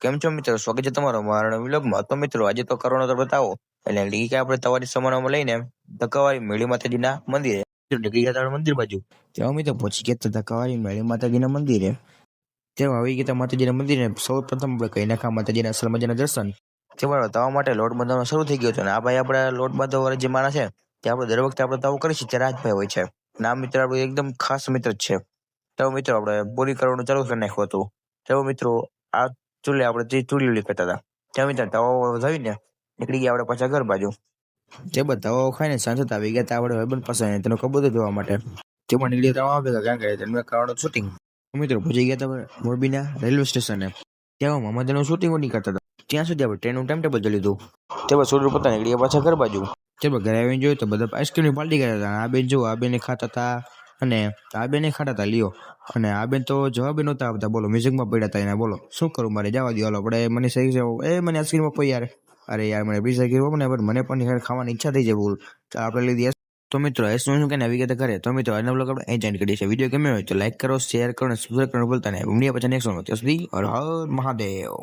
કેમ છો મિત્રો? સ્વાગત છે તમારો મારા વિલોગમાં. તો મિત્રો આજે તો કરવાનો તો બતાવો એટલે નીકળી ગયા આપણે તવારી સમાનમાં લઈને ધક્કાવાળી મેળી માતાજીના મંદિરે. નીકળી ગયા હતા મંદિર બાજુ. ત્યાં મિત્રો પહોંચી ગયા હતા ધક્કાવાળી મેળી માતાજીના મંદિરે. ત્યાં આવી ગયા માતાજીના મંદિરે. સૌ પ્રથમ આપણે કહી નાખા માતાજીના અસલ મજાના દર્શન. તેમાં તવા માટે લોટ બાંધવાનો શરૂ થઈ ગયો હતો. અને આ ભાઈ આપણા લોટ બાંધવા જે માણસ છે તે આપણે દર વખતે આપણે તવો કરીએ છીએ ત્યારે રાજભાઈ હોય છે. અને આ મિત્ર આપણું એકદમ ખાસ મિત્ર જ છે. તો મિત્રો આપણે બોલી કરવાનું ચાલુ કરી નાખ્યું હતું. તો મિત્રો આ ચૂલે આપણે જે ચૂલી કરતા હતા ત્યાં મિત્રો તવો ધોઈને નીકળી ગયા આપણે પાછા ઘર બાજુ. તે બધા તવો ખાઈને સાંજે આવી ગયા આપણે ભાઈબંધ પાસે તેનો કબૂતર જોવા માટે. તેમાં નીકળી તવા ભેગા કારણ કે તેનું કરવાનું શૂટિંગ. મિત્રો પહોંચી ગયા હતા મોરબીના રેલવે સ્ટેશને. ત્યાં મામાજીનું શૂટિંગ નહીં કરતા હતા. ત્યાં સુધી આપણે ટ્રેનનું ટાઈમ ટેબલ જોઈ લીધું. તે બસ સોડ પોતા નીકળી ગયા પાછા ઘર બાજુ. તે ઘરે આવીને જોયું તો બધા આઈસ્ક્રીમની પાર્ટી કર્યા હતા. આ બેન જો આ બેને ખાતા હતા અને આ બેને ખાતા હતા લ્યો. અને આ બેન તો જવાબ નહોતા આવતા. બોલો મ્યુઝિકમાં પડ્યા હતા એને. બોલો શું કરું મારે જવા દો. આપણે મને સહી મને આઈસ્ક્રીમ આપો યાર. અરે યાર મને બીજા મને પણ ખાવાની ઈચ્છા થઈ જાય બોલ. તો આપણે લીધી. તો મિત્રો શું કે આવી ગયા ઘરે. તો મિત્રો આજનો બ્લોગ આપણે અહીં જોઈન કરીએ છીએ. વિડીયો ગમ્યો હોય તો લાઈક કરો, શેર કરો અને સબસ્ક્રાઇબ કરવાનું ભૂલતા નહીં. ઉમડીયા પછી નેક્સ્ટ ત્યાં સુધી હર હર મહાદેવ.